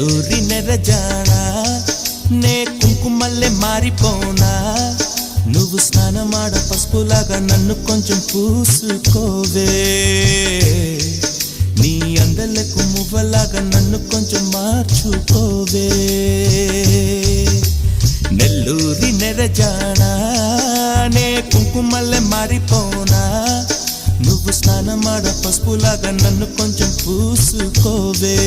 నెల్లూరి నెరజానా నే కుంకుమల్లె మారిపోనా నువ్వు స్నానమాడ పసుపులాగా నన్ను కొంచెం పూసుకోవే నీ అందలకు మువ్వలాగా నన్ను కొంచెం మార్చుకోవే నెల్లూరి నెరజానా నే కుంకుమల్లె మారిపోనా నువ్వు స్నానమాడ పసుపులాగా నన్ను కొంచెం పూసుకోవే